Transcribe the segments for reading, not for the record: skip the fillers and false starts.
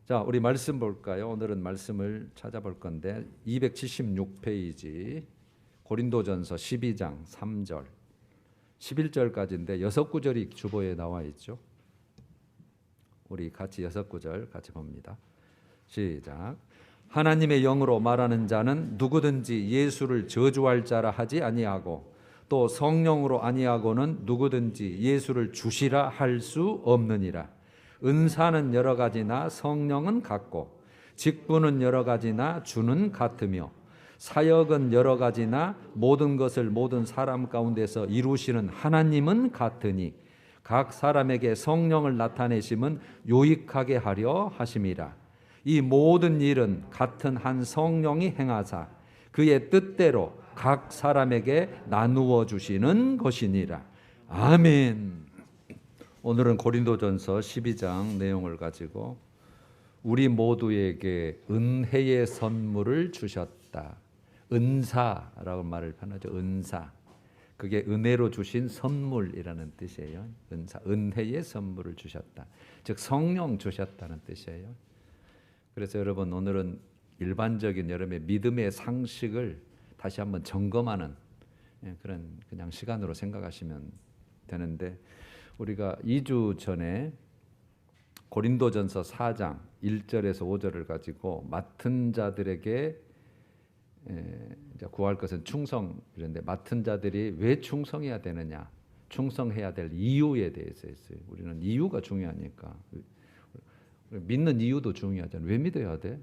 자, 우리 말씀 볼까요? 오늘은 말씀을 찾아볼 건데 276페이지 고린도전서 12장 3절 11절까지인데 6구절이 주보에 나와 있죠. 우리 같이 6구절 같이 봅니다. 시작. 하나님의 영으로 말하는 자는 누구든지 예수를 저주할 자라 하지 아니하고 또 성령으로 아니하고는 누구든지 예수를 주시라 할 수 없느니라. 은사는 여러 가지나 성령은 같고 직분은 여러 가지나 주는 같으며 사역은 여러 가지나 모든 것을 모든 사람 가운데서 이루시는 하나님은 같으니 각 사람에게 성령을 나타내심은 유익하게 하려 하심이라. 이 모든 일은 같은 한 성령이 행하사 그의 뜻대로 각 사람에게 나누어 주시는 것이니라. 아멘. 오늘은 고린도전서 12장 내용을 가지고 우리 모두에게 은혜의 선물을 주셨다. 은사라고 말을 편하죠. 은사. 그게 은혜로 주신 선물이라는 뜻이에요. 은사, 은혜의 선물을 주셨다. 즉 성령 주셨다는 뜻이에요. 그래서 여러분 오늘은 일반적인 여러분의 믿음의 상식을 다시 한번 점검하는 그런 그냥 시간으로 생각하시면 되는데, 우리가 2주 전에 고린도전서 4장 1절에서 5절을 가지고 맡은 자들에게 이제 구할 것은 충성 이런데 맡은 자들이 왜 충성해야 되느냐, 충성해야 될 이유에 대해서 했어요. 우리는 이유가 중요하니까. 믿는 이유도 중요하잖아요. 왜 믿어야 돼?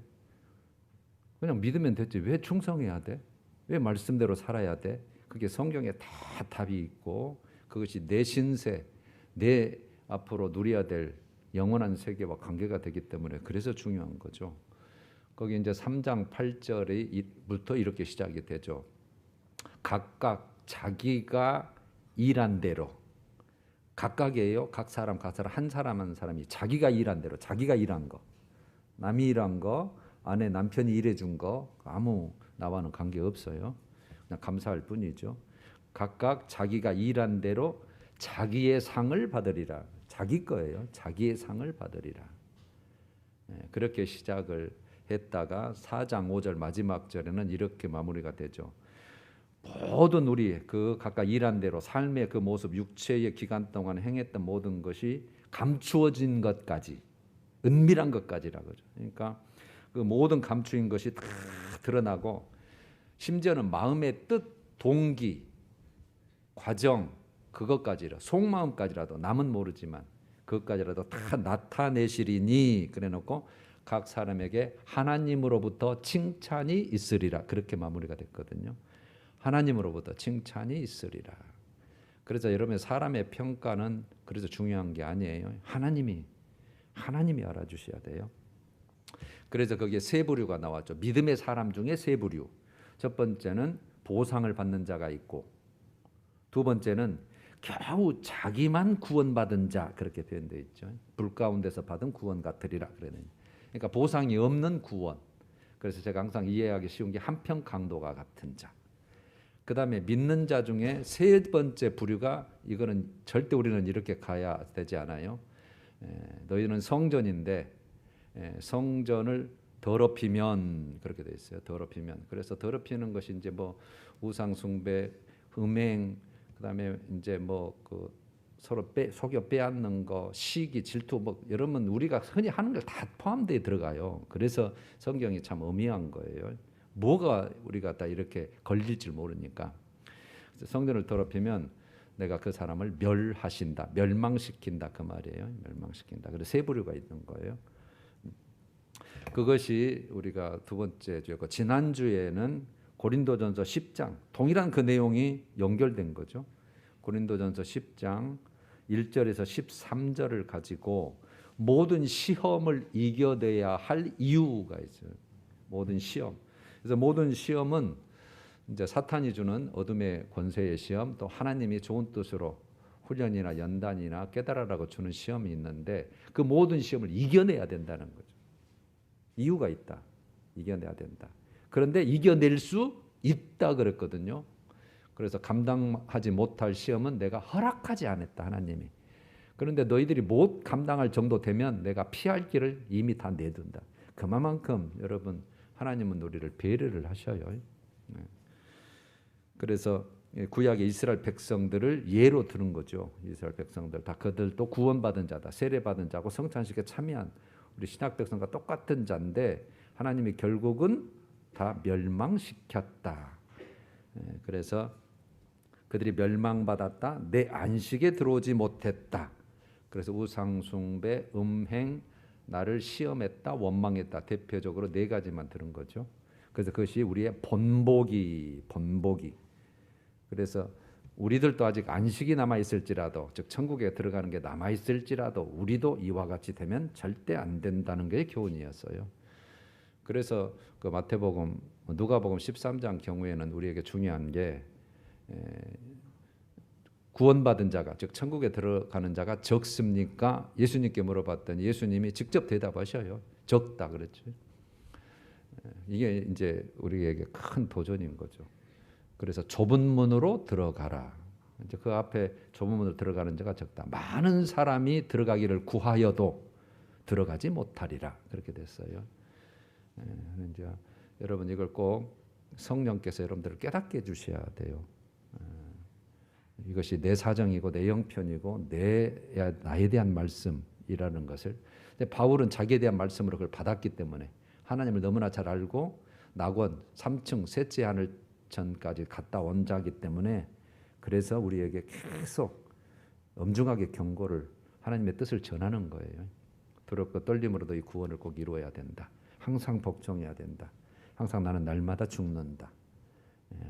그냥 믿으면 됐지. 왜 충성해야 돼? 왜 말씀대로 살아야 돼? 그게 성경에 다 답이 있고 그것이 내 신세, 내 앞으로 누려야 될 영원한 세계와 관계가 되기 때문에 그래서 중요한 거죠. 거기 이제 3장 8절부터 이렇게 시작이 되죠. 각각 자기가 일한 대로, 각각이에요. 각 사람 한 사람 한 사람이 자기가 일한 대로, 자기가 일한 거, 남이 일한 거, 아내 남편이 일해준 거 아무 나와는 관계 없어요. 그냥 감사할 뿐이죠. 각각 자기가 일한 대로 자기의 상을 받으리라. 자기 거예요. 자기의 상을 받으리라. 그렇게 시작을 했다가 4장 5절 마지막 절에는 이렇게 마무리가 되죠. 모든 우리 그 각각 일한 대로 삶의 그 모습, 육체의 기간 동안 행했던 모든 것이 감추어진 것까지, 은밀한 것까지라고 그러죠. 그러니까 그 모든 감추인 것이 다 드러나고 심지어는 마음의 뜻, 동기, 과정, 그것까지라, 속마음까지라도 남은 모르지만 그것까지라도 다 나타내시리니 그래놓고 각 사람에게 하나님으로부터 칭찬이 있으리라. 그렇게 마무리가 됐거든요. 하나님으로부터 칭찬이 있으리라. 그래서 여러분의 사람의 평가는 그래서 중요한 게 아니에요. 하나님이 알아주셔야 돼요. 그래서 거기에 세 부류가 나왔죠. 믿음의 사람 중에 세 부류. 첫 번째는 보상을 받는 자가 있고, 두 번째는 겨우 자기만 구원받은 자, 그렇게 표현되어 있죠. 불 가운데서 받은 구원 같으리라 그러는. 그러니까 보상이 없는 구원. 그래서 제가 항상 이해하기 쉬운 게 한평 강도가 같은 자. 그 다음에 믿는 자 중에 세 번째 부류가, 이거는 절대 우리는 이렇게 가야 되지 않아요. 너희는 성전인데 성전을 더럽히면, 그렇게 되어 있어요. 더럽히면. 그래서 더럽히는 것이 이제 뭐 우상 숭배, 음행, 그다음에 이제 뭐 그 서로 속여 빼앗는 거, 시기, 질투, 뭐 여러분 우리가 흔히 하는 걸 다 포함되어 들어가요. 그래서 성경이 참 엄미한 거예요. 뭐가 우리가 다 이렇게 걸릴지 모르니까. 그래서 성전을 더럽히면 내가 그 사람을 멸하신다, 멸망시킨다, 그 말이에요. 멸망시킨다. 그래서 세 부류가 있는 거예요. 그것이 우리가 두 번째 주였고, 지난주에는 고린도전서 10장, 동일한 그 내용이 연결된 거죠. 고린도전서 10장 1절에서 13절을 가지고 모든 시험을 이겨내야 할 이유가 있어요. 모든 시험. 그래서 모든 시험은 이제 사탄이 주는 어둠의 권세의 시험, 또 하나님이 좋은 뜻으로 훈련이나 연단이나 깨달으라고 주는 시험이 있는데 그 모든 시험을 이겨내야 된다는 거죠. 이유가 있다. 이겨내야 된다. 그런데 이겨낼 수 있다 그랬거든요. 그래서 감당하지 못할 시험은 내가 허락하지 않았다, 하나님이. 그런데 너희들이 못 감당할 정도 되면 내가 피할 길을 이미 다 내둔다. 그만큼 여러분 하나님은 우리를 배려를 하셔요. 그래서 구약의 이스라엘 백성들을 예로 드는 거죠. 이스라엘 백성들 다 그들도 구원받은 자다. 세례받은 자고 성찬식에 참여한 우리 신약 백성과 똑같은 자인데 하나님이 결국은 다 멸망시켰다. 그래서 그들이 멸망받았다. 내 안식에 들어오지 못했다. 그래서 우상숭배, 음행, 나를 시험했다, 원망했다. 대표적으로 네 가지만 들은 거죠. 그래서 그것이 우리의 본보기. 그래서 우리들도 아직 안식이 남아 있을지라도, 즉 천국에 들어가는 게 남아 있을지라도 우리도 이와 같이 되면 절대 안 된다는 게 교훈이었어요. 그래서 그 마태복음, 누가복음 13장 경우에는 우리에게 중요한 게 구원받은 자가, 즉 천국에 들어가는 자가 적습니까? 예수님께 물어봤더니 예수님이 직접 대답하셔요. 적다 그랬죠. 이게 이제 우리에게 큰 도전인 거죠. 그래서 좁은 문으로 들어가라. 이제 그 앞에 좁은 문으로 들어가는 자가 적다. 많은 사람이 들어가기를 구하여도 들어가지 못하리라. 그렇게 됐어요. 이제 여러분 이걸 꼭 성령께서 여러분들을 깨닫게 해주셔야 돼요. 이것이 내 사정이고 내 형편이고 나에 대한 말씀이라는 것을. 근데 바울은 자기에 대한 말씀으로 그걸 받았기 때문에 하나님을 너무나 잘 알고 낙원 3층 셋째 하늘천까지 갔다 온 자이기 때문에 그래서 우리에게 계속 엄중하게 경고를 하나님의 뜻을 전하는 거예요. 두렵고 떨림으로도 이 구원을 꼭 이루어야 된다. 항상 복종해야 된다. 항상 나는 날마다 죽는다.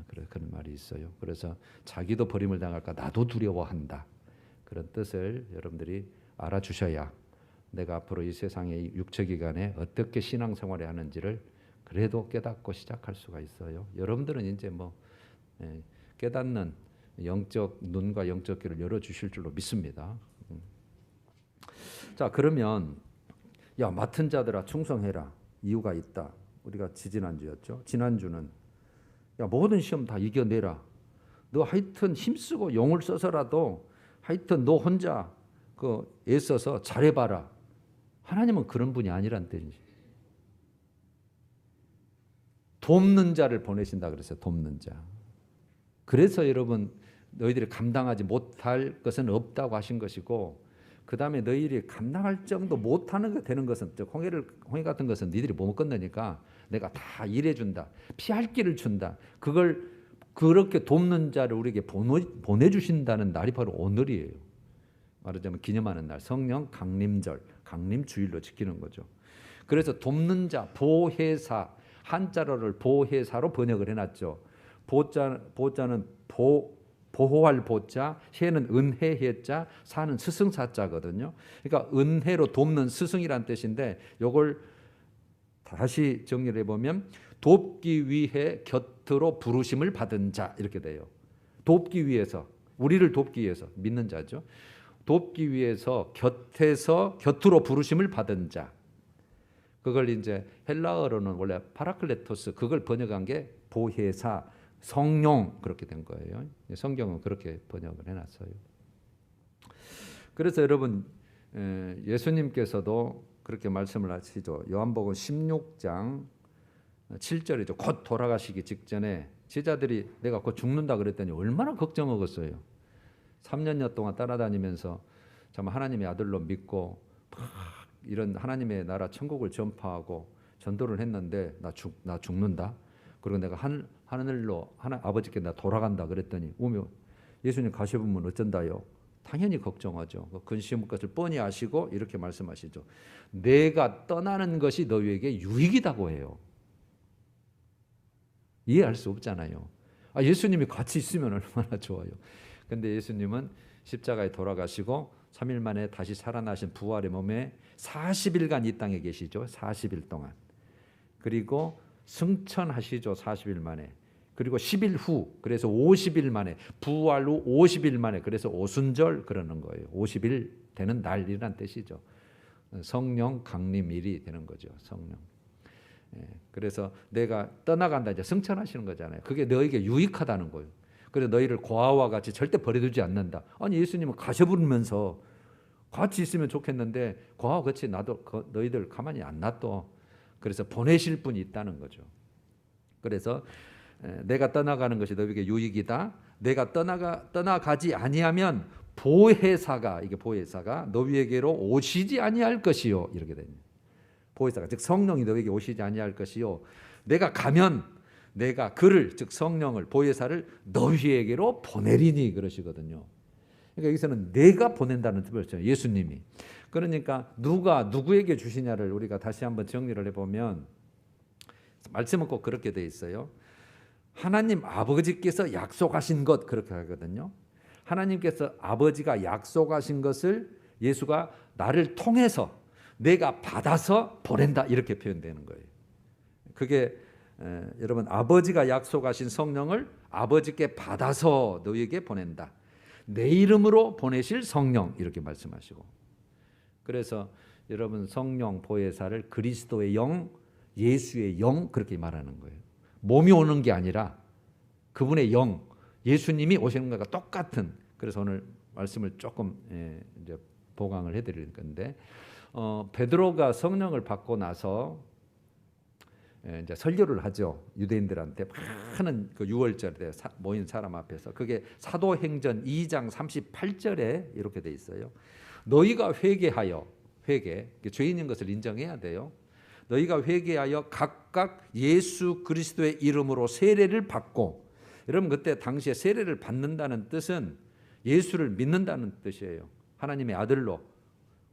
그런 말이 있어요. 그래서 자기도 버림을 당할까 나도 두려워한다. 그런 뜻을 여러분들이 알아주셔야 내가 앞으로 이 세상의 육체기간에 어떻게 신앙생활을 하는지를 그래도 깨닫고 시작할 수가 있어요. 여러분들은 이제 깨닫는 영적 눈과 영적 귀를 열어주실 줄로 믿습니다. 자, 그러면 야 맡은 자들아 충성해라. 이유가 있다. 우리가 지지난주였죠. 지난주는 야 모든 시험 다 이겨내라. 너 하여튼 힘쓰고 용을 써서라도 하여튼 너 혼자 애써서 잘해봐라. 하나님은 그런 분이 아니란 뜻이지. 돕는 자를 보내신다 그랬어요. 돕는 자. 그래서 여러분 너희들이 감당하지 못할 것은 없다고 하신 것이고 그 다음에 너희들이 감당할 정도 못하는 게 되는 것은 홍해 같은 것은 너희들이 못 건너니까 내가 다 일해준다. 피할 길을 준다. 그걸 그렇게 돕는 자를 우리에게 보내주신다는 날이 바로 오늘이에요. 말하자면 기념하는 날, 성령 강림절, 강림주일로 지키는 거죠. 그래서 돕는 자, 보혜사, 한자로를 보혜사로 번역을 해놨죠. 보자는 보호할 보자, 해는 은혜 해자, 사는 스승사자거든요. 그러니까 은혜로 돕는 스승이란 뜻인데 이걸 다시 정리를 해보면 돕기 위해 곁으로 부르심을 받은 자 이렇게 돼요. 돕기 위해서, 우리를 돕기 위해서 믿는 자죠. 돕기 위해서 곁으로 부르심을 받은 자. 그걸 이제 헬라어로는 원래 파라클레토스 그걸 번역한 게 보혜사, 성령 그렇게 된 거예요. 성경은 그렇게 번역을 해놨어요. 그래서 여러분 예수님께서도 그렇게 말씀을 하시죠. 요한복음 16장 7절이죠. 곧 돌아가시기 직전에 제자들이 내가 곧 죽는다 그랬더니 얼마나 걱정하겠어요. 3년여 동안 따라다니면서 참 하나님의 아들로 믿고 막 이런 하나님의 나라 천국을 전파하고 전도를 했는데 나 죽는다. 그리고 내가 하늘로 아버지께 나 돌아간다 그랬더니 오며 예수님 가셔보면 어쩐다요? 당연히 걱정하죠. 근심할 것을 뻔히 아시고 이렇게 말씀하시죠. 내가 떠나는 것이 너희에게 유익이라고 해요. 이해할 수 없잖아요. 예수님이 같이 있으면 얼마나 좋아요. 근데 예수님은 십자가에 돌아가시고 3일 만에 다시 살아나신 부활의 몸에 40일간 이 땅에 계시죠. 40일 동안. 그리고 승천하시죠. 40일 만에. 그리고 10일 후 그래서 50일 만에 부활 후 50일 만에 그래서 오순절 그러는 거예요. 50일 되는 날이란 뜻이죠. 성령 강림일이 되는 거죠. 성령. 그래서 내가 떠나간다 이제 승천하시는 거잖아요. 그게 너에게 유익하다는 거예요. 그래서 너희를 고아와 같이 절대 버려두지 않는다. 아니 예수님은 가셔부르면서 같이 있으면 좋겠는데 그와 같이 나도 너희들 가만히 안 놔둬. 그래서 보내실 분이 있다는 거죠. 그래서 내가 떠나가는 것이 너희에게 유익이다. 내가 떠나가지 아니하면 보혜사가 너희에게로 오시지 아니할 것이요. 이렇게 됩니다. 보혜사가 즉 성령이 너희에게 오시지 아니할 것이요. 내가 가면 내가 그를 즉 성령을 보혜사를 너희에게로 보내리니 그러시거든요. 그러니까 여기서는 내가 보낸다는 뜻이죠. 예수님이. 그러니까 누가 누구에게 주시냐를 우리가 다시 한번 정리를 해보면 말씀은 꼭 그렇게 돼 있어요. 하나님 아버지께서 약속하신 것 그렇게 하거든요. 하나님께서 아버지가 약속하신 것을 예수가 나를 통해서 내가 받아서 보낸다 이렇게 표현되는 거예요. 그게 여러분 아버지가 약속하신 성령을 아버지께 받아서 너희에게 보낸다. 내 이름으로 보내실 성령 이렇게 말씀하시고 그래서 여러분 성령 보혜사를 그리스도의 영, 예수의 영 그렇게 말하는 거예요. 몸이 오는 게 아니라 그분의 영, 예수님이 오시는 것과 똑같은 그래서 오늘 말씀을 조금 이제 보강을 해드릴 건데 베드로가 성령을 받고 나서 이제 설교를 하죠. 유대인들한테 많은 그 유월절에 모인 사람 앞에서 그게 사도행전 2장 38절에 이렇게 돼 있어요. 너희가 회개하여 죄인인 것을 인정해야 돼요. 너희가 회개하여 각각 예수 그리스도의 이름으로 세례를 받고 여러분 그때 당시에 세례를 받는다는 뜻은 예수를 믿는다는 뜻이에요. 하나님의 아들로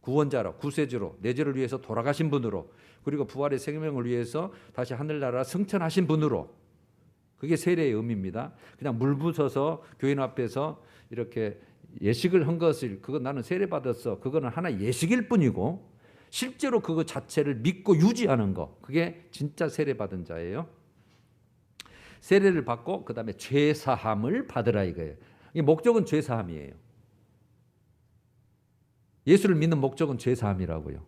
구원자로 구세주로 내 죄를 위해서 돌아가신 분으로 그리고 부활의 생명을 위해서 다시 하늘나라 승천하신 분으로 그게 세례의 의미입니다. 그냥 물 부어서 교인 앞에서 이렇게 예식을 한 것을 그거 나는 세례 받았어. 그거는 하나 예식일 뿐이고 실제로 그거 자체를 믿고 유지하는 거 그게 진짜 세례 받은 자예요. 세례를 받고 그 다음에 죄사함을 받으라 이거예요. 이 목적은 죄사함이에요. 예수를 믿는 목적은 죄사함이라고요.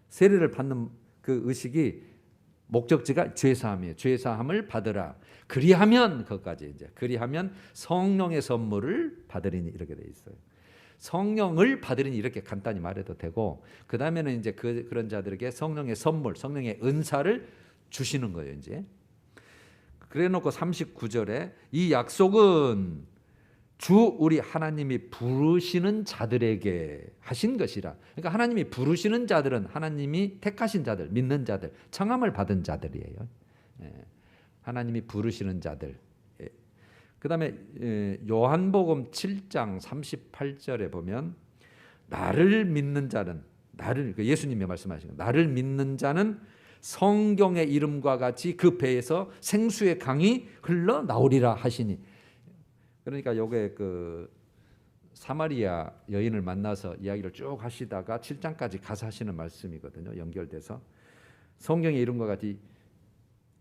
세례를 받는 그 의식이 목적지가 죄사함이에요. 죄사함을 받으라. 그리하면 그것까지 이제 그리하면 성령의 선물을 받으리니 이렇게 돼 있어요. 성령을 받으리니 이렇게 간단히 말해도 되고 그 다음에는 이제 그런 자들에게 성령의 선물, 성령의 은사를 주시는 거예요. 이제 그래놓고 39절에 이 약속은 주 우리 하나님이 부르시는 자들에게 하신 것이라. 그러니까 하나님이 부르시는 자들은 하나님이 택하신 자들, 믿는 자들, 청함을 받은 자들이에요. 하나님이 부르시는 자들. 그 다음에 요한복음 7장 38절에 보면 나를 믿는 자는 예수님이 말씀하신 거 나를 믿는 자는 성경의 이름과 같이 그 배에서 생수의 강이 흘러나오리라 하시니 그러니까 요게 그 사마리아 여인을 만나서 이야기를 쭉 하시다가 7장까지 가서 하시는 말씀이거든요. 연결돼서 성경의 이름과 같이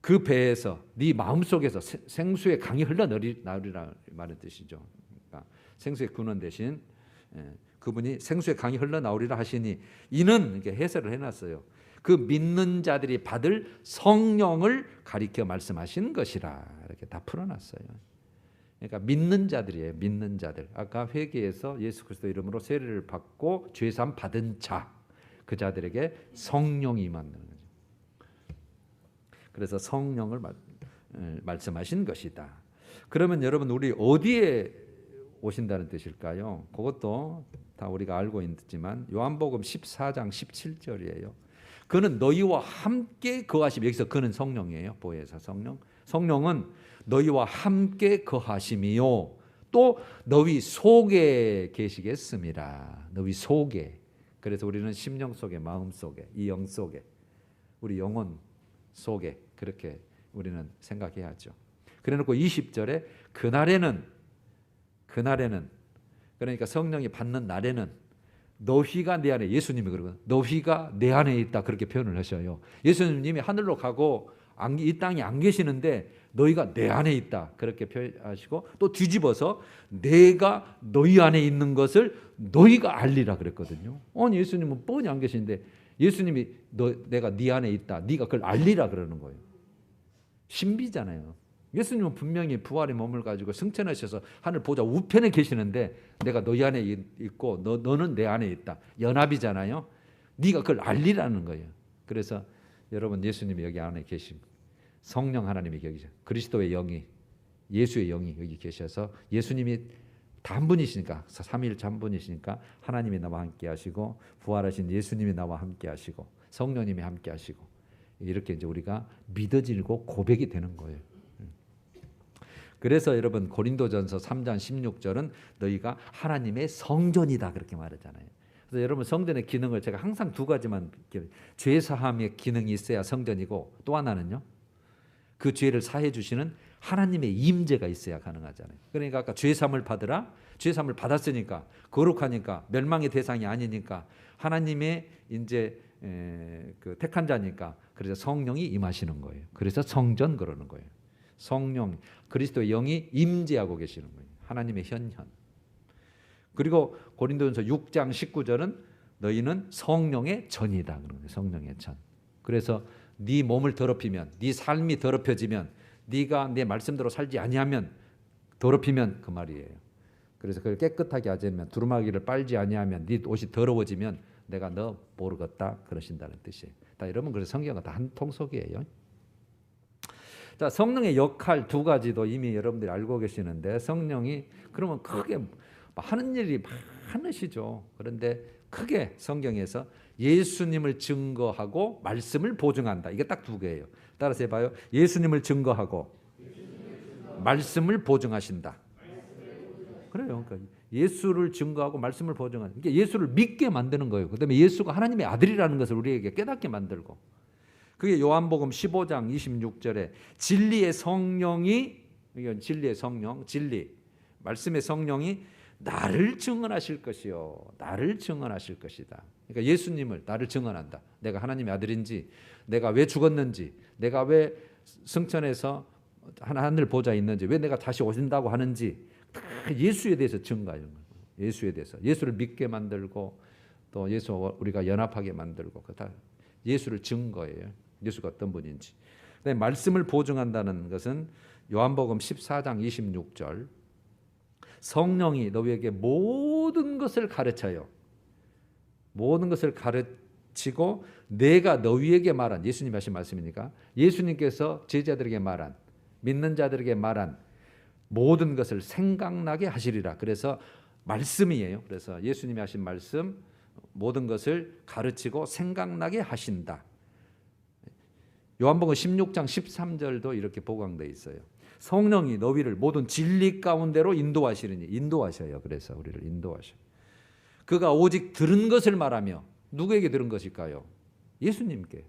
그 배에서 네 마음속에서 생수의 강이 흘러나오리라 말의 뜻이죠. 그러니까 생수의 근원 대신 그분이 생수의 강이 흘러나오리라 하시니 이는 이렇게 해설을 해놨어요. 그 믿는 자들이 받을 성령을 가리켜 말씀하신 것이라 이렇게 다 풀어놨어요. 그러니까 믿는 자들이에요. 믿는 자들. 아까 회개에서 예수 그리스도 이름으로 세례를 받고 죄사함 받은 자, 그 자들에게 성령이 임하는 거죠. 그래서 성령을 말씀하신 것이다. 그러면 여러분 우리 어디에 오신다는 뜻일까요? 그것도 다 우리가 알고 있지만 요한복음 14장 17절이에요. 그는 너희와 함께 거하심. 여기서 그는 성령이에요. 보혜사 성령. 성령은 너희와 함께 거하심이요 또 너희 속에 계시겠습니다. 너희 속에. 그래서 우리는 심령 속에, 마음 속에, 이 영 속에, 우리 영혼 속에 그렇게 우리는 생각해야죠. 그래놓고 20절에 그날에는 그러니까 성령이 받는 날에는 너희가 내 안에 예수님이 그러거든요. 너희가 내 안에 있다 그렇게 표현을 하셔요. 예수님이 하늘로 가고 이 땅에 안 계시는데 너희가 내 안에 있다 그렇게 표현하시고 또 뒤집어서 내가 너희 안에 있는 것을 너희가 알리라 그랬거든요. 아니 예수님은 뻔히 안 계시는데 예수님이 내가 네 안에 있다 네가 그걸 알리라 그러는 거예요. 신비잖아요. 예수님은 분명히 부활의 몸을 가지고 승천하셔서 하늘 보좌 우편에 계시는데 내가 너희 안에 있고 너는 내 안에 있다. 연합이잖아요. 네가 그걸 알리라는 거예요. 그래서 여러분 예수님이 여기 안에 계십니다. 성령 하나님이 여기 계셔. 그리스도의 영이 예수의 영이 여기 계셔서 예수님이 한 분이시니까 삼위일체 한 분이시니까 하나님이 나와 함께 하시고 부활하신 예수님이 나와 함께 하시고 성령님이 함께 하시고 이렇게 이제 우리가 믿어지고 고백이 되는 거예요. 그래서 여러분 고린도전서 3장 16절은 너희가 하나님의 성전이다 그렇게 말하잖아요. 그래서 여러분 성전의 기능을 제가 항상 두 가지만 죄 사함의 기능이 있어야 성전이고 또 하나는요. 그 죄를 사해 주시는 하나님의 임재가 있어야 가능하잖아요. 그러니까 아까 죄 사함을 받으라. 죄 사함을 받았으니까 거룩하니까 멸망의 대상이 아니니까 하나님의 이제 그 택한 자니까 그래서 성령이 임하시는 거예요. 그래서 성전 그러는 거예요. 성령 그리스도의 영이 임재하고 계시는 거예요. 하나님의 현현. 그리고 고린도전서 6장 19절은 너희는 성령의 전이다 그러는 거예요. 성령의 전. 그래서 네 몸을 더럽히면 네 삶이 더럽혀지면 네가 내 말씀대로 살지 아니하면 더럽히면 그 말이에요. 그래서 그걸 깨끗하게 하지 않으면 두루마기를 빨지 아니하면 네 옷이 더러워지면 내가 너 모르겠다 그러신다는 뜻이에요. 다 여러분 그래서 성경은 다 한 통속이에요. 자, 성령의 역할 두 가지도 이미 여러분들이 알고 계시는데 성령이 그러면 크게 하는 일이 많으시죠. 그런데 크게 성경에서 예수님을 증거하고 말씀을 보증한다. 이게 딱 두 개예요. 따라서 해봐요. 예수님을 증거하고 말씀을 보증하신다. 그래요. 그러니까 예수를 증거하고 말씀을 보증하는. 그러니까 예수를 믿게 만드는 거예요. 그다음에 예수가 하나님의 아들이라는 것을 우리에게 깨닫게 만들고. 그게 요한복음 15장 26절에 진리의 성령이 이건 진리의 성령, 진리 말씀의 성령이 나를 증언하실 것이요. 나를 증언하실 것이다. 그러니까 예수님을 나를 증언한다. 내가 하나님의 아들인지, 내가 왜 죽었는지, 내가 왜 승천해서 하늘 보좌에 있는지, 왜 내가 다시 오신다고 하는지 다 예수에 대해서 증거하는 거예요. 예수에 대해서 예수를 믿게 만들고 또 예수 우리가 연합하게 만들고 다 예수를 증거해요. 예수가 어떤 분인지. 그다음에 말씀을 보증한다는 것은 요한복음 14장 26절 성령이 너희에게 모든 것을 가르쳐요. 모든 것을 가르치고 내가 너희에게 말한 예수님이 하신 말씀이니까 예수님께서 제자들에게 말한 믿는 자들에게 말한 모든 것을 생각나게 하시리라. 그래서 말씀이에요. 그래서 예수님이 하신 말씀 모든 것을 가르치고 생각나게 하신다. 요한복음 16장 13절도 이렇게 보강되어 있어요. 성령이 너희를 모든 진리 가운데로 인도하시리니 인도하셔요. 그래서 우리를 인도하셔요. 그가 오직 들은 것을 말하며 누구에게 들은 것일까요? 예수님께.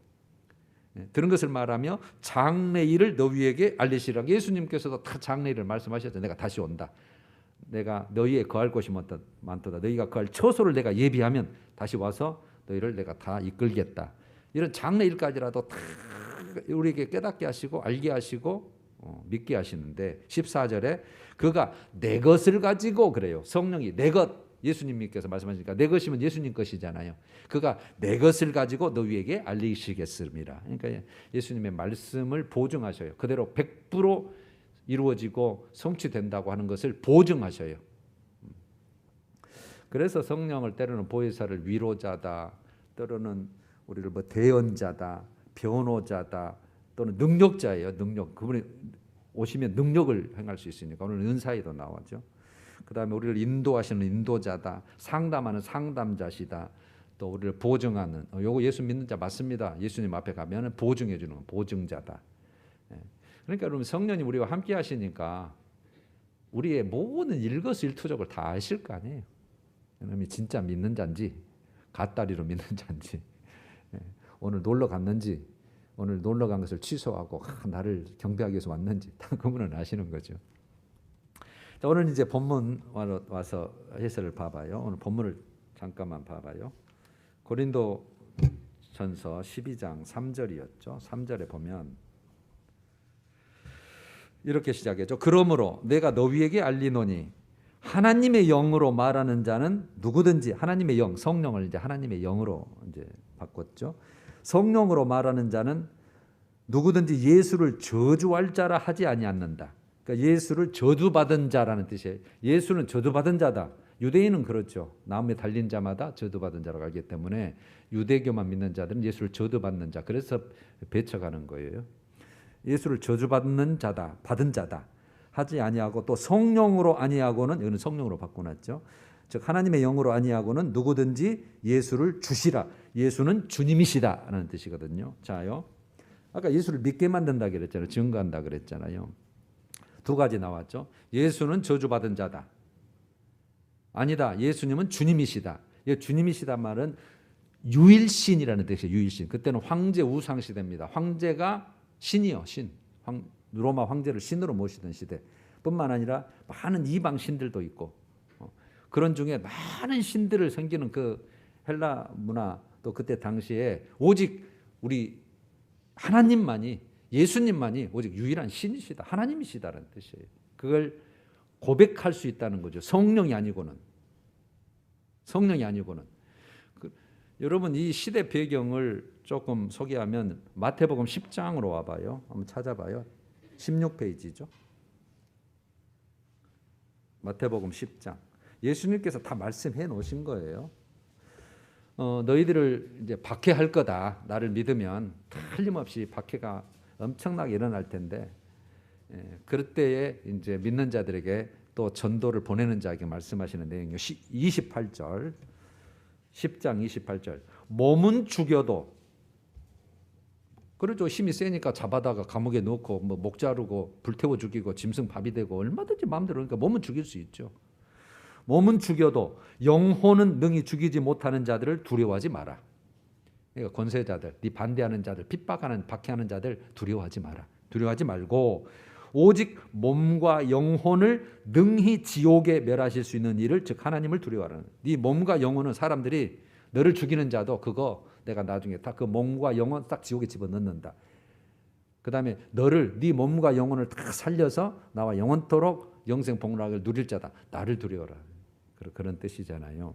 들은 것을 말하며 장래일을 너희에게 알리시라. 예수님께서도 다 장래일을 말씀하셨죠. 내가 다시 온다. 내가 너희에 거할 곳이 많도다. 너희가 거할 처소를 내가 예비하면 다시 와서 너희를 내가 다 이끌겠다. 이런 장래일까지라도 다 우리에게 깨닫게 하시고 알게 하시고 믿게 하시는데 14절에 그가 내 것을 가지고 그래요. 성령이 내 것 예수님께서 말씀하시니까 내 것이면 예수님 것이잖아요. 그가 내 것을 가지고 너희에게 알리시겠습니다. 그러니까 예수님의 말씀을 보증하셔요. 그대로 100% 이루어지고 성취된다고 하는 것을 보증하셔요. 그래서 성령을 때로는 보혜사를 위로자다, 때로는 우리를 뭐 대언자다, 변호자다, 또는 능력자예요. 능력. 그분이 오시면 능력을 행할 수 있으니까 오늘 은사에도 나왔죠. 그 다음에 우리를 인도하시는 인도자다, 상담하는 상담자시다, 또 우리를 보증하는 요거 예수 믿는 자 맞습니다. 예수님 앞에 가면 보증해 주는 보증자다. 그러니까 여러분 성령이 우리와 함께 하시니까 우리의 모든 일거수일투족을 다 아실 거 아니에요. 그놈이 진짜 믿는 자인지 갓다리로 믿는 자인지 오늘 놀러 갔는지 오늘 놀러 간 것을 취소하고 나를 경배하기 위해서 왔는지 다 그분은 아시는 거죠. 자, 오늘 이제 본문 와서 해설을 봐봐요. 오늘 본문을 잠깐만 봐봐요. 고린도전서 12장 3절이었죠. 3절에 보면 이렇게 시작했죠. 그러므로 내가 너희에게 알리노니 하나님의 영으로 말하는 자는 누구든지 하나님의 영, 성령을 이제 하나님의 영으로 이제 바꿨죠. 성령으로 말하는 자는 누구든지 예수를 저주할 자라 하지 아니하는다. 그러니까 예수를 저주받은 자라는 뜻이에요. 예수는 저주받은 자다. 유대인은 그렇죠. 나무에 달린 자마다 저주받은 자라고 알기 때문에 유대교만 믿는 자들은 예수를 저주받는 자. 그래서 배척하는 거예요. 예수를 저주받는 자다, 받은 자다 하지 아니하고, 또 성령으로 아니하고는, 이거는 성령으로 바꿔놨죠. 즉 하나님의 영으로 아니하고는 누구든지 예수를 주시라. 예수는 주님이시다라는 뜻이거든요. 자요. 아까 예수를 믿게 만든다 그랬잖아요. 증거한다 그랬잖아요. 두 가지 나왔죠. 예수는 저주받은 자다. 아니다. 예수님은 주님이시다. 주님이시다 말은 유일신이라는 뜻이에요. 유일신. 그때는 황제 우상 시대입니다. 황제가 신이요. 신. 로마 황제를 신으로 모시던 시대. 뿐만 아니라 많은 이방 신들도 있고, 그런 중에 많은 신들을 섬기는 그 헬라 문화, 또 그때 당시에 오직 우리 하나님만이, 예수님만이 오직 유일한 신이시다, 하나님이시다라는 뜻이에요. 그걸 고백할 수 있다는 거죠. 성령이 아니고는. 여러분, 이 시대 배경을 조금 소개하면 마태복음 10장으로 와봐요. 한번 찾아봐요. 16페이지죠. 마태복음 10장. 예수님께서 다 말씀해 놓으신 거예요. 너희들을 이제 박해할 거다. 나를 믿으면 틀림없이 박해가 엄청나게 일어날 텐데, 그럴 때에 이제 믿는 자들에게 또 전도를 보내는 자에게 말씀하시는 내용이요. 28절. 10장 28절. 몸은 죽여도, 그렇죠. 힘이 세니까 잡아다가 감옥에 넣고 목 자르고 불태워 죽이고 짐승 밥이 되고 얼마든지 마음대로, 그러니까 몸은 죽일 수 있죠. 몸은 죽여도 영혼은 능히 죽이지 못하는 자들을 두려워하지 마라. 그러니까 권세자들, 네 반대하는 자들, 핍박하는, 박해하는 자들 두려워하지 마라. 두려워하지 말고 오직 몸과 영혼을 능히 지옥에 멸하실 수 있는 이를, 즉 하나님을 두려워하라. 네 몸과 영혼은, 사람들이 너를 죽이는 자도 그거 내가 나중에 다 그 몸과 영혼 딱 지옥에 집어넣는다. 그 다음에 너를, 네 몸과 영혼을 다 살려서 나와 영원토록 영생 복락을 누릴 자다. 나를 두려워라. 그런 뜻이잖아요.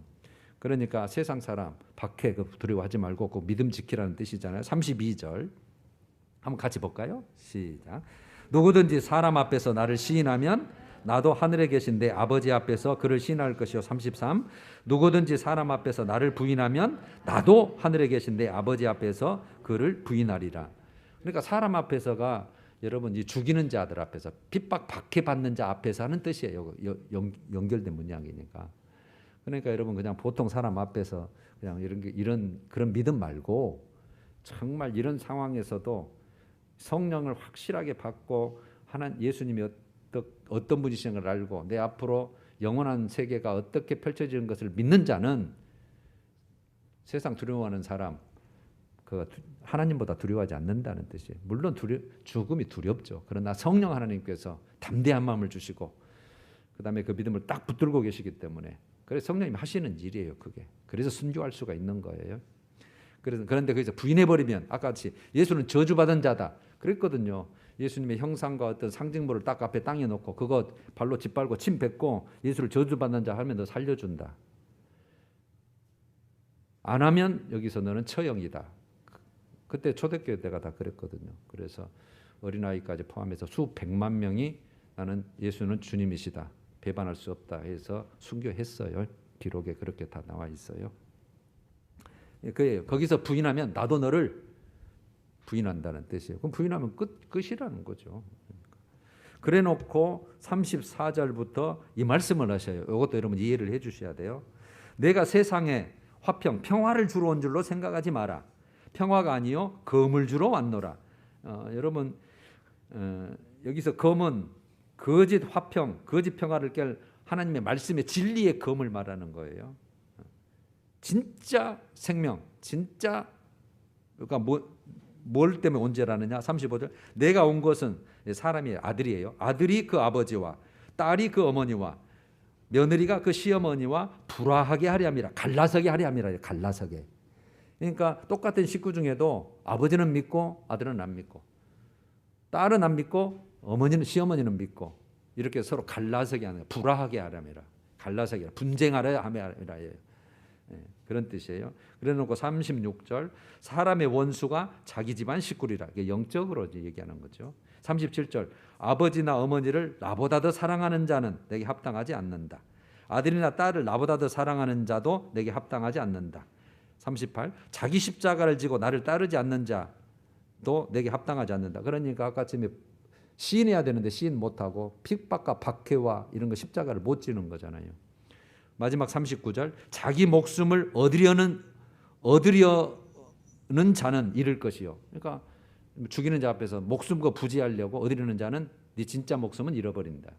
그러니까 세상 사람 박해 두려워하지 말고 그 믿음 지키라는 뜻이잖아요. 32절 한번 같이 볼까요? 시작. 누구든지 사람 앞에서 나를 시인하면 나도 하늘에 계신 내 아버지 앞에서 그를 시인할 것이요. 33. 누구든지 사람 앞에서 나를 부인하면 나도 하늘에 계신 내 아버지 앞에서 그를 부인하리라. 그러니까 사람 앞에서가 여러분 이 죽이는 자들 앞에서, 핍박 박해받는 자 앞에서 하는 뜻이에요. 연결된 문장이니까. 그러니까 여러분 그냥 보통 사람 앞에서 그냥 이런 그런 믿음 말고, 정말 이런 상황에서도 성령을 확실하게 받고 예수님이 어떤 분이신 걸 알고 내 앞으로 영원한 세계가 어떻게 펼쳐지는 것을 믿는 자는 세상 두려워하는 사람, 하나님보다 두려워하지 않는다는 뜻이에요. 물론 죽음이 두렵죠. 그러나 성령 하나님께서 담대한 마음을 주시고 그다음에 그 믿음을 딱 붙들고 계시기 때문에, 그래서 성령님이 하시는 일이에요. 그게. 그래서 순교할 수가 있는 거예요. 그런데 거기서 부인해버리면, 아까 같이 예수는 저주받은 자다 그랬거든요. 예수님의 형상과 어떤 상징물을 딱 앞에 땅에 놓고 그거 발로 짓밟고 침 뱉고 예수를 저주받는 자 하면 너 살려준다. 안 하면 여기서 너는 처형이다. 그때 초대교회 때가 다 그랬거든요. 그래서 어린아이까지 포함해서 수백만 명이 나는 예수는 주님이시다, 배반할 수 없다 해서 순교했어요. 기록에 그렇게 다 나와 있어요. 거기서 부인하면 나도 너를 부인한다는 뜻이에요. 그럼 부인하면 끝이라는 거죠. 그래 놓고 34절부터 이 말씀을 하셔요. 이것도 여러분 이해를 해 주셔야 돼요. 내가 세상에 화평, 평화를 주러 온 줄로 생각하지 마라. 평화가 아니요 검을 주러 왔노라. 여러분 여기서 검은 거짓 화평, 거짓 평화를 깰 하나님의 말씀의 진리의 검을 말하는 거예요. 진짜 생명, 진짜, 그러니까 뭘 때문에 온 자라느냐. 35절. 내가 온 것은, 사람이 아들이에요. 아들이 그 아버지와 딸이 그 어머니와 며느리가 그 시어머니와 불화하게 하려 함이라. 갈라서게 하려 함이라. 갈라서게. 그러니까 똑같은 식구 중에도 아버지는 믿고 아들은 안 믿고, 딸은 안 믿고 시어머니는 믿고, 이렇게 서로 갈라서게 하는, 불화하게 하려 함이라. 갈라서게, 분쟁하려 함이라. 그런 뜻이에요. 그래놓고 36절 사람의 원수가 자기 집안 식구리라. 이게 영적으로 얘기하는 거죠. 37절 아버지나 어머니를 나보다 더 사랑하는 자는 내게 합당하지 않는다. 아들이나 딸을 나보다 더 사랑하는 자도 내게 합당하지 않는다. 38 자기 십자가를 지고 나를 따르지 않는 자도 내게 합당하지 않는다. 그러니까 아까 전에 시인해야 되는데 시인 못하고 핍박과 박해와 이런 거 십자가를 못 지는 거잖아요. 마지막 39절 자기 목숨을 얻으려는 자는 잃을 것이요. 그러니까 죽이는 자 앞에서 목숨과 부지하려고 얻으려는 자는 네 진짜 목숨은 잃어버린다.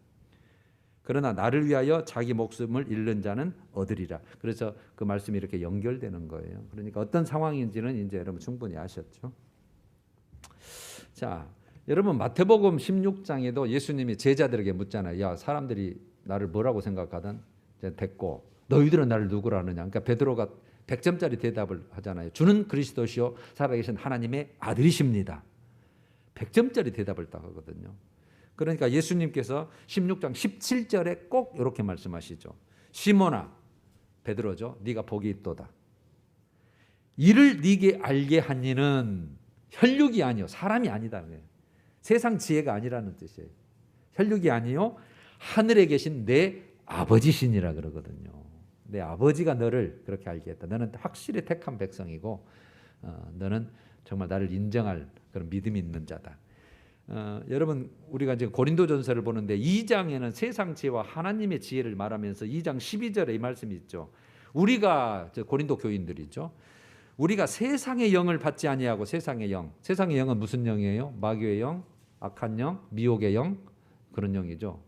그러나 나를 위하여 자기 목숨을 잃는 자는 얻으리라. 그래서 그 말씀이 이렇게 연결되는 거예요. 그러니까 어떤 상황인지는 이제 여러분 충분히 아셨죠. 자, 여러분 마태복음 16장에도 예수님이 제자들에게 묻잖아요. 야, 사람들이 나를 뭐라고 생각하든 됐고 너희들은 나를 누구라 하느냐. 그러니까 베드로가 100점짜리 대답을 하잖아요. 주는 그리스도시요 살아계신 하나님의 아들이십니다. 100점짜리 대답을 딱 하거든요. 그러니까 예수님께서 16장 17절에 꼭 이렇게 말씀하시죠. 시몬아 베드로죠. 네가 복이 있도다. 이를 네게 알게 한 이는 혈육이 아니요 사람이 아니다. 세상 지혜가 아니라는 뜻이에요. 혈육이 아니요 하늘에 계신 내 아버지시니라 그러거든요. 내 아버지가 너를 그렇게 알게 했다. 너는 확실히 택한 백성이고 너는 정말 나를 인정할 그런 믿음이 있는 자다. 여러분 우리가 지금 고린도전서를 보는데 2장에는 세상 지혜와 하나님의 지혜를 말하면서 2장 12절에 이 말씀이 있죠. 우리가 고린도 교인들이죠. 우리가 세상의 영을 받지 아니하고 세상의 영은 무슨 영이에요? 마귀의 영, 악한 영, 미혹의 영 그런 영이죠.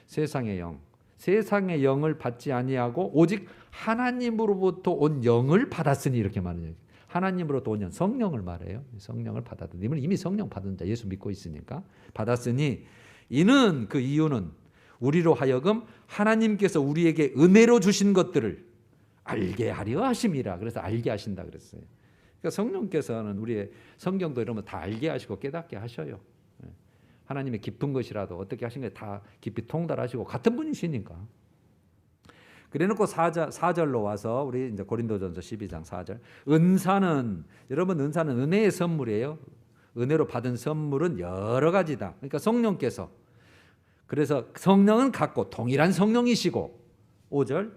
세상의 영을 받지 아니하고 오직 하나님으로부터 온 영을 받았으니 이렇게 말해요. 하나님으로부터 온 영, 성령을 말해요. 성령을 받았다. 님은 이미 성령 받은 자 예수 믿고 있으니까 받았으니 이는 그 이유는 우리로 하여금 하나님께서 우리에게 은혜로 주신 것들을 알게 하려 하심이라. 그래서 알게 하신다 그랬어요. 그러니까 성령께서는 우리의 성경도 이러면 다 알게 하시고 깨닫게 하셔요. 하나님의 깊은 것이라도 어떻게 하신 게 다 깊이 통달하시고 같은 분이시니까. 그래놓고 4절로 와서 우리 이제 고린도전서 12장 4절. 여러분 은사는 은혜의 선물이에요. 은혜로 받은 선물은 여러 가지다. 그러니까 성령께서 그래서 성령은 같고 동일한 성령이시고 5절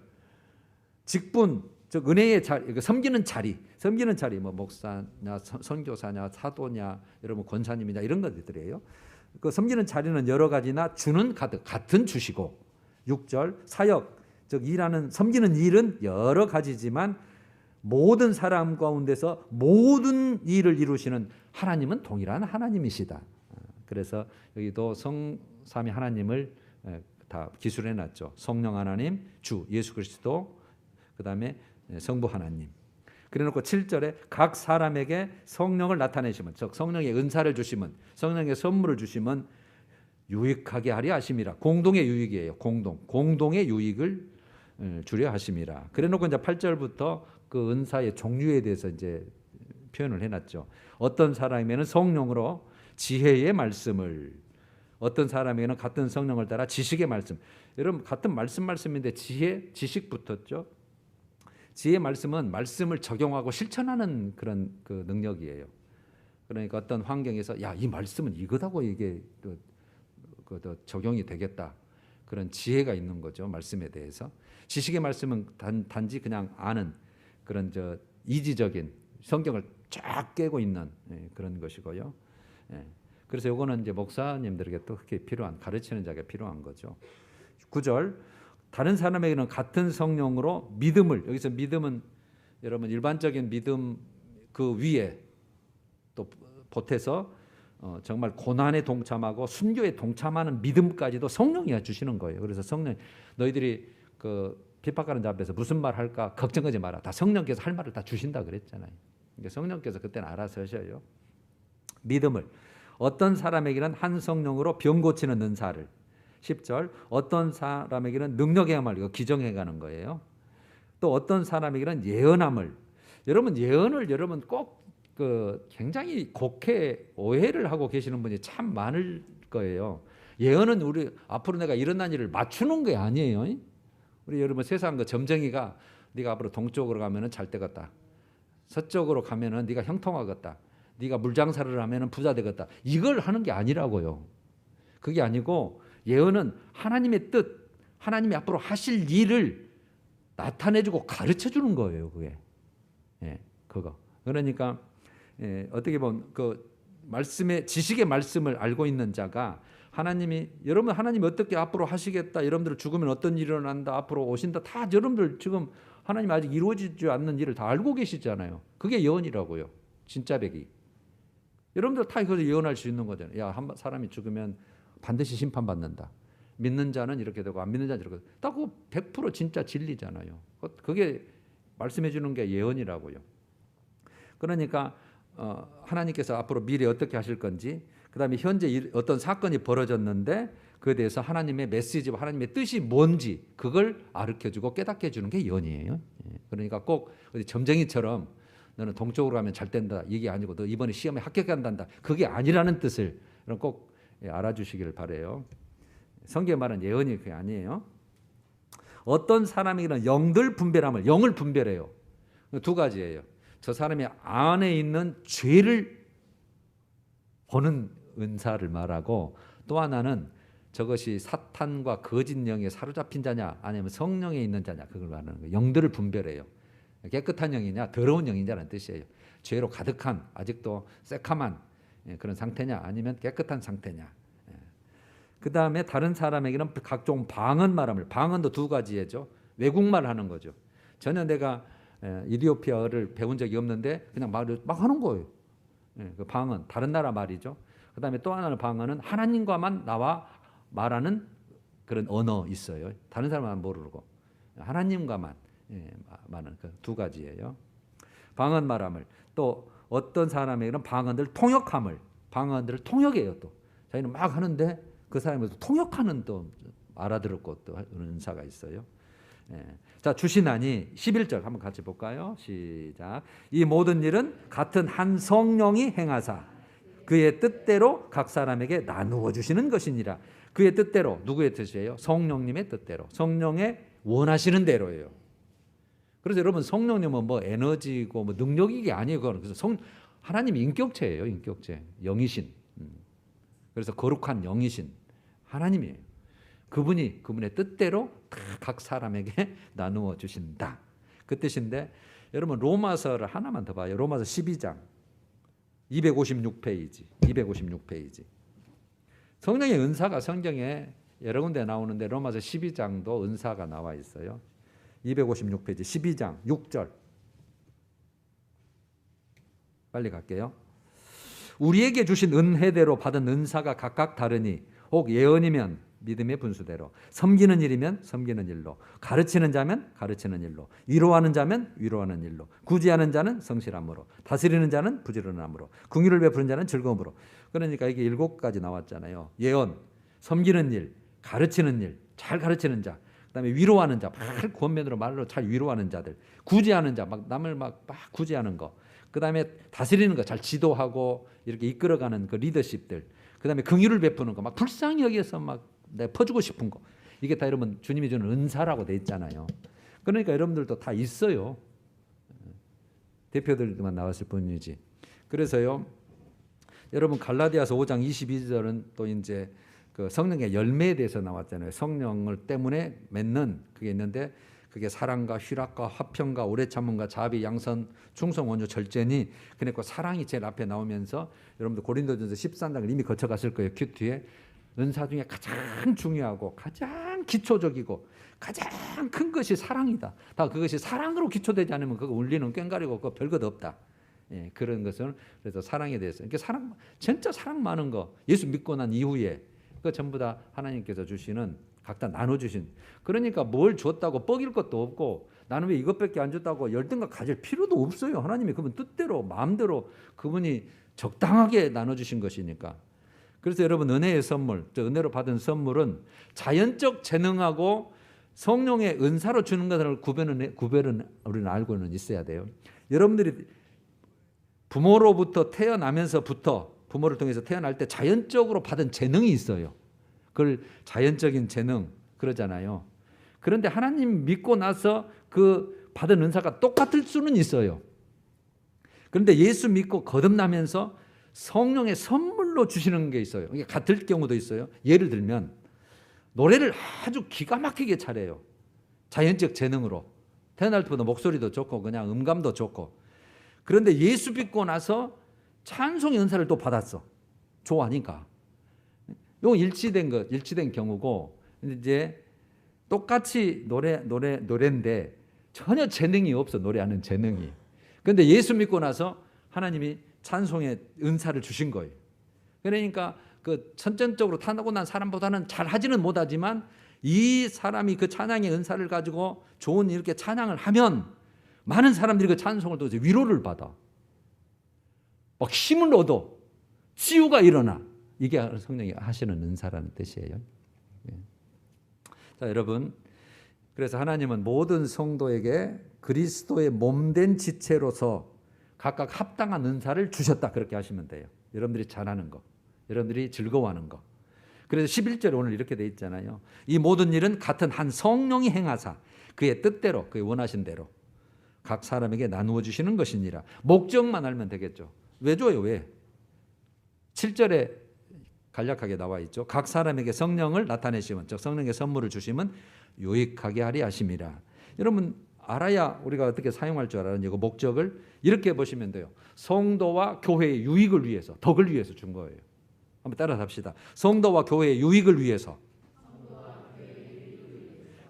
직분 즉 은혜의 자리 섬기는 자리 뭐 목사냐 선교사냐 사도냐 여러분 권사님이냐 이런 것들이에요. 그 섬기는 자리는 여러 가지나 주는 같은 주시고 6절 사역 즉 섬기는 일은 여러 가지지만 모든 사람 가운데서 모든 일을 이루시는 하나님은 동일한 하나님이시다. 그래서 여기도 성삼위 하나님을 다 기술해 놨죠. 성령 하나님, 주 예수 그리스도, 그다음에 성부 하나님. 그래놓고 7절에 각 사람에게 성령을 나타내시면 즉 성령의 은사를 주시면 성령의 선물을 주시면 유익하게 하려 하심이라. 공동의 유익이에요. 공동의 유익을 주려 하심이라. 그래놓고 이제 8절부터 그 은사의 종류에 대해서 이제 표현을 해놨죠. 어떤 사람에게는 성령으로 지혜의 말씀을, 어떤 사람에게는 같은 성령을 따라 지식의 말씀. 여러분 같은 말씀인데 지식 붙었죠. 지혜의 말씀은 말씀을 적용하고 실천하는 그런 그 능력이에요. 그러니까 어떤 환경에서 야, 이 말씀은 이거다고 이게 적용이 되겠다. 그런 지혜가 있는 거죠. 말씀에 대해서. 지식의 말씀은 단지 그냥 아는 그런 이지적인 성경을 쫙 깨고 있는 그런 것이고요. 그래서 이거는 이제 목사님들에게 또 그렇게 필요한 가르치는 자가 필요한 거죠. 9절 다른 사람에게는 같은 성령으로 믿음을 여기서 믿음은 여러분 일반적인 믿음 그 위에 또 보태서 정말 고난에 동참하고 순교에 동참하는 믿음까지도 성령이 주시는 거예요. 그래서 성령 너희들이 그 핍박하는 자 앞에서 무슨 말 할까 걱정하지 마라. 다 성령께서 할 말을 다 주신다 그랬잖아요. 그러니까 성령께서 그때는 알아서 하셔요. 믿음을 어떤 사람에게는 한 성령으로 병 고치는 은사를 10절 어떤 사람에게는 능력의 말이고 기정해 가는 거예요. 또 어떤 사람에게는 예언함을 여러분 예언을 여러분 꼭 굉장히 곡해 오해를 하고 계시는 분이 참 많을 거예요. 예언은 우리 앞으로 내가 일어난 일을 맞추는 게 아니에요. 우리 여러분 세상 점쟁이가 네가 앞으로 동쪽으로 가면은 잘 되겠다. 서쪽으로 가면은 네가 형통하겠다. 네가 물장사를 하면은 부자 되겠다. 이걸 하는 게 아니라고요. 그게 아니고 예언은 하나님의 뜻, 하나님이 앞으로 하실 일을 나타내주고 가르쳐주는 거예요. 그게 그거. 그러니까 어떻게 보면 그 말씀의 지식의 말씀을 알고 있는 자가 여러분 하나님이 어떻게 앞으로 하시겠다, 여러분들 죽으면 어떤 일이 일어난다, 앞으로 오신다, 다 여러분들 지금 하나님 아직 이루어지지 않는 일을 다 알고 계시잖아요. 그게 예언이라고요. 진짜 백이. 여러분들 다 이것을 예언할 수 있는 거잖아요. 야, 한 사람이 죽으면 반드시 심판받는다. 믿는 자는 이렇게 되고 안 믿는 자는 이렇게 되고. 딱 100% 진짜 진리잖아요. 그게 말씀해 주는 게 예언이라고요. 그러니까 하나님께서 앞으로 미래 어떻게 하실 건지, 그다음에 현재 어떤 사건이 벌어졌는데 그에 대해서 하나님의 메시지와 하나님의 뜻이 뭔지 그걸 가르쳐주고 깨닫게 해주는 게 예언이에요. 그러니까 꼭 어디 점쟁이처럼 너는 동쪽으로 가면 잘 된다 이게 아니고 너 이번에 시험에 합격한다 그게 아니라는 뜻을 꼭 알아주시기를 바래요. 성경에 말하는 예언이 그게 아니에요. 어떤 사람에게는 영을 분별해요. 두 가지예요. 저 사람이 안에 있는 죄를 보는 은사를 말하고, 또 하나는 저것이 사탄과 거짓 영에 사로잡힌 자냐 아니면 성령에 있는 자냐 그걸 말하는 거예요. 영들을 분별해요. 깨끗한 영이냐 더러운 영이냐는 뜻이에요. 죄로 가득한 아직도 새카만 그런 상태냐 아니면 깨끗한 상태냐. 그 다음에 다른 사람에게는 각종 방언 말함을, 방언도 두 가지죠. 외국말 하는 거죠. 전혀 내가 이디오피아어를 배운 적이 없는데 그냥 말을 막 하는 거예요. 그 방언, 다른 나라 말이죠. 그 다음에 또 하나는 방언은 하나님과만 나와 말하는 그런 언어 있어요. 다른 사람은 모르고 하나님과만 말하는 그 두 가지예요. 방언 말함을, 또 어떤 사람에게는 방언들 통역함을, 방언들을 통역해요. 또 자기는 막 하는데 그 사람이 통역하는 또 알아들었고 또 은사가 있어요. 자, 주시나니 11절 한번 같이 볼까요? 시작. 이 모든 일은 같은 한 성령이 행하사 그의 뜻대로 각 사람에게 나누어 주시는 것이니라. 그의 뜻대로, 누구의 뜻이에요? 성령님의 뜻대로, 성령의 원하시는 대로예요. 그래서 여러분 성령님은 뭐 에너지고 뭐 능력이 아니에요. 그래서 하나님이 인격체예요. 인격체, 영이신. 그래서 거룩한 영이신 하나님이에요. 그분의 뜻대로 각 사람에게 나누어 주신다. 그 뜻인데 여러분 로마서를 하나만 더 봐요. 로마서 12장 256페이지. 성령의 은사가 성경에 여러 군데 나오는데 로마서 12장도 은사가 나와 있어요. 256페이지 12장 6절. 빨리 갈게요. 우리에게 주신 은혜대로 받은 은사가 각각 다르니 혹 예언이면 믿음의 분수대로, 섬기는 일이면 섬기는 일로, 가르치는 자면 가르치는 일로, 위로하는 자면 위로하는 일로, 구제하는 자는 성실함으로, 다스리는 자는 부지런함으로, 긍휼을 베푸는 자는 즐거움으로. 그러니까 이게 7가지 나왔잖아요. 예언, 섬기는 일, 가르치는 일, 잘 가르치는 자, 그다음에 위로하는 자, 막 권면으로 말로 잘 위로하는 자들, 구제하는 자, 막 남을 막 구제하는 거, 그다음에 다스리는 거, 잘 지도하고 이렇게 이끌어가는 그 리더십들, 그다음에 긍휼을 베푸는 거, 막 불쌍히 여기서 막 내가 퍼주고 싶은 거, 이게 다 여러분 주님이 주는 은사라고 돼 있잖아요. 그러니까 여러분들도 다 있어요. 대표들만 나왔을 뿐이지. 그래서요, 여러분 갈라디아서 5장 22절은 또 이제 그 성령의 열매에 대해서 나왔잖아요. 성령을 때문에 맺는 그게 있는데 그게 사랑과 희락과 화평과 오래 참음과 자비, 양선, 충성, 온유, 절제니. 그러니까 사랑이 제일 앞에 나오면서 여러분들 고린도전서 13장을 이미 거쳐갔을 거예요. 큐티에. 은사 중에 가장 중요하고 가장 기초적이고 가장 큰 것이 사랑이다. 다 그것이 사랑으로 기초되지 않으면 그거 울리는 꽹과리고 그거 별것 없다. 그런 것은 그래서 사랑에 대해서 이렇게 사랑, 진짜 사랑 많은 거 예수 믿고 난 이후에 그 전부 다 하나님께서 주시는 각자 나눠주신. 그러니까 뭘 줬다고 뻐길 것도 없고 나는 왜 이것밖에 안 줬다고 열등감 가질 필요도 없어요. 하나님이 그분 뜻대로 마음대로 그분이 적당하게 나눠주신 것이니까. 그래서 여러분 은혜의 선물, 은혜로 받은 선물은 자연적 재능하고 성령의 은사로 주는 것을 구별은 우리는 알고는 있어야 돼요. 여러분들이 부모로부터 태어나면서부터 부모를 통해서 태어날 때 자연적으로 받은 재능이 있어요. 그걸 자연적인 재능 그러잖아요. 그런데 하나님 믿고 나서 그 받은 은사가 똑같을 수는 있어요. 그런데 예수 믿고 거듭나면서 성령의 선물로 주시는 게 있어요. 이게 같을 경우도 있어요. 예를 들면 노래를 아주 기가 막히게 잘해요. 자연적 재능으로. 태어날 때부터 목소리도 좋고 그냥 음감도 좋고. 그런데 예수 믿고 나서 찬송의 은사를 또 받았어. 좋아하니까. 이건 일치된 경우고, 이제 똑같이 노래인데 전혀 재능이 없어, 노래하는 재능이. 그런데 예수 믿고 나서 하나님이 찬송의 은사를 주신 거예요. 그러니까 그 선천적으로 타고난 사람보다는 잘하지는 못하지만 이 사람이 그 찬양의 은사를 가지고 좋은 이렇게 찬양을 하면 많은 사람들이 그 찬송을 통해서 위로를 받아. 막 힘을 얻어. 치유가 일어나. 이게 성령이 하시는 은사라는 뜻이에요. 자, 여러분, 그래서 하나님은 모든 성도에게 그리스도의 몸된 지체로서 각각 합당한 은사를 주셨다, 그렇게 하시면 돼요. 여러분들이 잘하는 거, 여러분들이 즐거워하는 거. 그래서 11절에 오늘 이렇게 돼 있잖아요. 이 모든 일은 같은 한 성령이 행하사 그의 뜻대로, 그의 원하신 대로 각 사람에게 나누어 주시는 것이니라. 목적만 알면 되겠죠. 왜 줘요? 왜? 7절에 간략하게 나와 있죠. 각 사람에게 성령을 나타내시면, 즉 성령의 선물을 주시면 유익하게 하리 하심이라. 여러분 알아야 우리가 어떻게 사용할 줄 알아요. 그 목적을 이렇게 보시면 돼요. 성도와 교회의 유익을 위해서, 덕을 위해서 준 거예요. 한번 따라서 합시다. 성도와 교회의 유익을 위해서,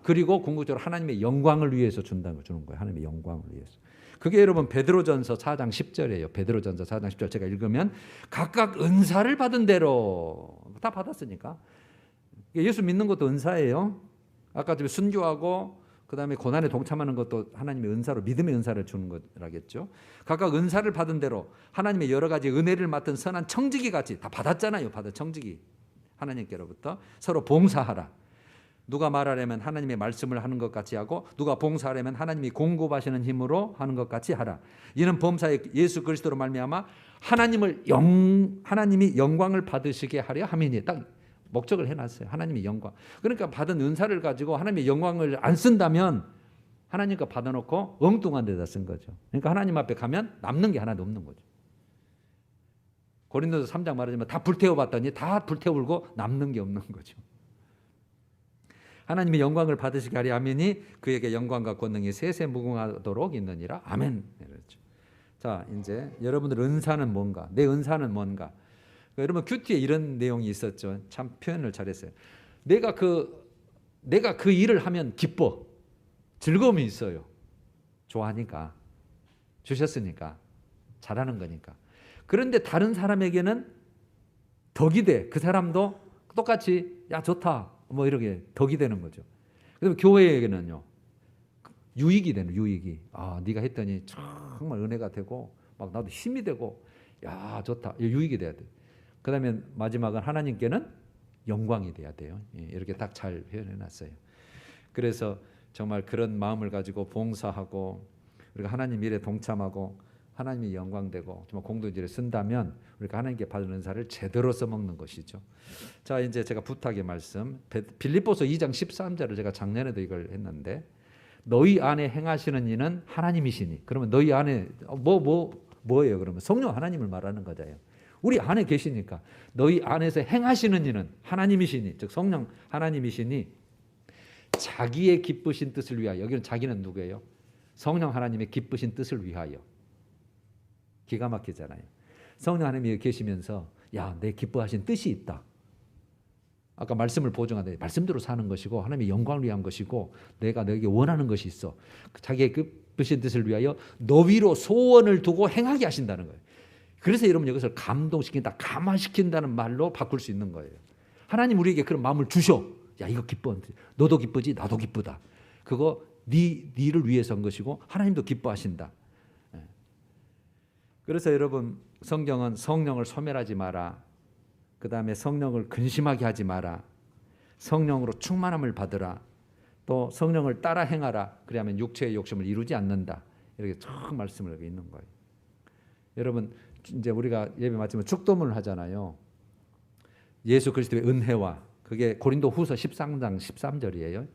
그리고 궁극적으로 하나님의 영광을 위해서 주는 거예요. 하나님의 영광을 위해서. 그게 여러분 베드로전서 4장 10절이에요. 베드로전서 4장 10절 제가 읽으면 각각 은사를 받은 대로, 다 받았으니까. 예수 믿는 것도 은사예요. 아까 좀 순교하고 그다음에 고난에 동참하는 것도 하나님의 은사로, 믿음의 은사를 주는 거라겠죠. 각각 은사를 받은 대로 하나님의 여러 가지 은혜를 맡은 선한 청지기 같이 다 받았잖아요. 받은 청지기. 하나님께로부터 서로 봉사하라. 누가 말하려면 하나님의 말씀을 하는 것 같이 하고, 누가 봉사하려면 하나님이 공급하시는 힘으로 하는 것 같이 하라. 이는 범사에 예수 그리스도로 말미암아 하나님이 영광을 받으시게 하려 함이니. 딱 목적을 해놨어요. 하나님의 영광. 그러니까 받은 은사를 가지고 하나님의 영광을 안 쓴다면 하나님 거 받아놓고 엉뚱한 데다 쓴 거죠. 그러니까 하나님 앞에 가면 남는 게 하나도 없는 거죠. 고린도서 3장 말하자면 다 불태워봤더니 다 불태우고 남는 게 없는 거죠. 하나님의 영광을 받으시게 하리 아멘이 그에게 영광과 권능이 세세 무궁하도록 있느니라. 아멘. 그렇죠. 자, 이제 여러분들 은사는 뭔가? 내 은사는 뭔가? 여러분 큐티에 이런 내용이 있었죠. 참 표현을 잘했어요. 내가 그 일을 하면 기뻐, 즐거움이 있어요. 좋아하니까, 주셨으니까, 잘하는 거니까. 그런데 다른 사람에게는 덕이 돼. 그 사람도 똑같이 야 좋다 뭐 이렇게 덕이 되는 거죠. 그래서 교회에게는요 유익이 되는, 유익이. 아, 네가 했더니 정말 은혜가 되고 막 나도 힘이 되고 야 좋다, 유익이 돼야 돼. 그다음에 마지막은 하나님께는 영광이 돼야 돼요. 이렇게 딱 잘 표현해놨어요. 그래서 정말 그런 마음을 가지고 봉사하고 우리가 하나님 일에 동참하고 하나님이 영광되고 정말 공동체를 쓴다면 우리가 하나님께 받은 은사를 제대로 써먹는 것이죠. 자, 이제 제가 부탁의 말씀, 빌립보서 2장 13절을 제가 작년에도 이걸 했는데, 너희 안에 행하시는 이는 하나님이시니. 그러면 너희 안에 뭐예요? 그러면 성령 하나님을 말하는 거잖아요. 우리 안에 계시니까 너희 안에서 행하시는 이는 하나님이시니, 즉 성령 하나님이시니 자기의 기쁘신 뜻을 위하여. 여기는 자기는 누구예요? 성령 하나님의 기쁘신 뜻을 위하여. 기가 막히잖아요. 성령 하나님이 계시면서 야, 내 기뻐하신 뜻이 있다. 아까 말씀을 보증하되 말씀대로 사는 것이고 하나님의 영광을 위한 것이고 내가 너에게 원하는 것이 있어. 자기의 기쁘신 뜻을 위하여 너위로 소원을 두고 행하게 하신다는 거예요. 그래서 여러분 이것을 감동시킨다, 감화시킨다는 말로 바꿀 수 있는 거예요. 하나님 우리에게 그런 마음을 주셔. 야, 이거 기뻐. 너도 기쁘지? 나도 기쁘다. 그거 니를 위해서 한 것이고 하나님도 기뻐하신다. 그래서 여러분 성경은 성령을 소멸하지 마라. 그 다음에 성령을 근심하게 하지 마라. 성령으로 충만함을 받으라. 또 성령을 따라 행하라. 그래야만 육체의 욕심을 이루지 않는다. 이렇게 쭉 말씀을 하고 있는 거예요. 여러분 이제 우리가 예배 마치면 축도문을 하잖아요. 예수 그리스도의 은혜와, 그게 고린도 후서 13장 13절이에요.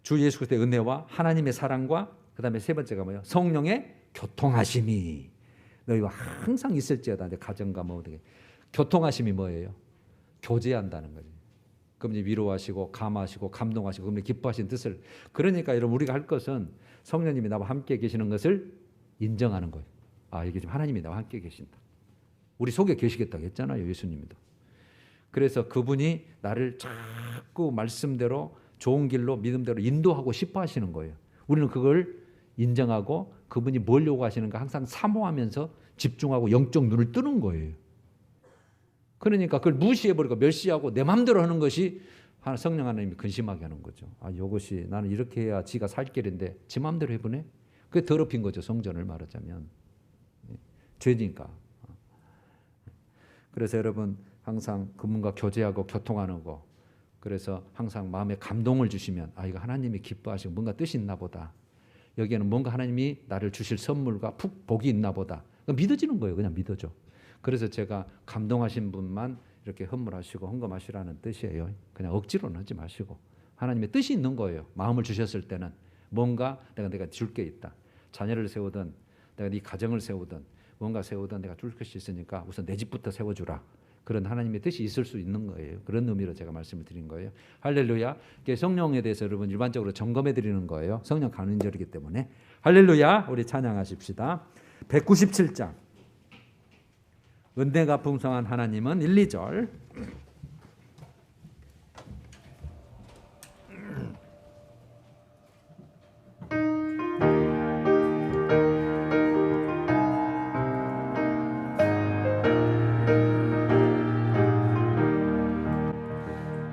주 예수 그리스도의 은혜와 하나님의 사랑과 그 다음에 세 번째가 뭐예요? 성령의 교통하심이 너희와 항상 있을지어다. 가정과 뭐 어떻게 교통하심이 뭐예요? 교제한다는 거죠. 그럼 이제 위로하시고 감하시고 감동하시고 그럼 기뻐하신 뜻을. 그러니까 여러분 우리가 할 것은 성령님이 나와 함께 계시는 것을 인정하는 거예요. 아, 이게 지금 하나님이 나와 함께 계신다. 우리 속에 계시겠다고 했잖아요, 예수님도. 그래서 그분이 나를 자꾸 말씀대로 좋은 길로 믿음대로 인도하고 싶어 하시는 거예요. 우리는 그걸 인정하고 그분이 뭘 요구하시는가 항상 사모하면서 집중하고 영적 눈을 뜨는 거예요. 그러니까 그걸 무시해버리고 멸시하고 내 마음대로 하는 것이 성령 하나님이 근심하게 하는 거죠. 아, 이것이 나는 이렇게 해야 지가 살 길인데 지 마음대로 해보네. 그게 더럽힌 거죠. 성전을 말하자면. 죄니까. 그래서 여러분 항상 그분과 교제하고 교통하는 거. 그래서 항상 마음에 감동을 주시면 아, 이거 하나님이 기뻐하시고 뭔가 뜻이 있나 보다. 여기에는 뭔가 하나님이 나를 주실 선물과 복이 있나 보다. 믿어지는 거예요. 그냥 믿어져. 그래서 제가 감동하신 분만 이렇게 헌물하시고 헌금하시라는 뜻이에요. 그냥 억지로는 하지 마시고 하나님의 뜻이 있는 거예요. 마음을 주셨을 때는 뭔가 내가 줄 게 있다. 자녀를 세우든 내가 네 가정을 세우든 뭔가 세우든 내가 줄 것이 있으니까 우선 내 집부터 세워주라. 그런 하나님의 뜻이 있을 수 있는 거예요. 그런 의미로 제가 말씀을 드린 거예요. 할렐루야. 성령에 대해서 여러분 일반적으로 점검해 드리는 거예요. 성령 강림절이기 때문에. 할렐루야. 우리 찬양하십시다. 197장. 은혜가 풍성한 하나님은 1, 2절.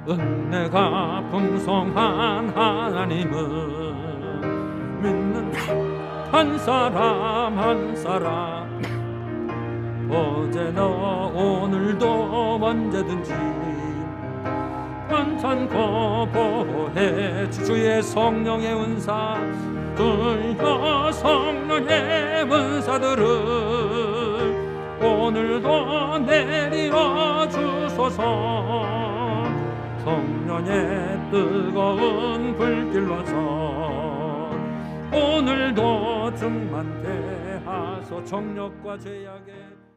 은혜가 풍성한 하나님은 믿는 한 사람 한 사람 어제나 오늘도 언제든지 괜찮고 보호해 주의 성령의 은사 들려 성령의 은사들을 오늘도 내려 주소서. 성령의 뜨거운 불길로서 오늘도 충만케 하소. 정욕과 죄악의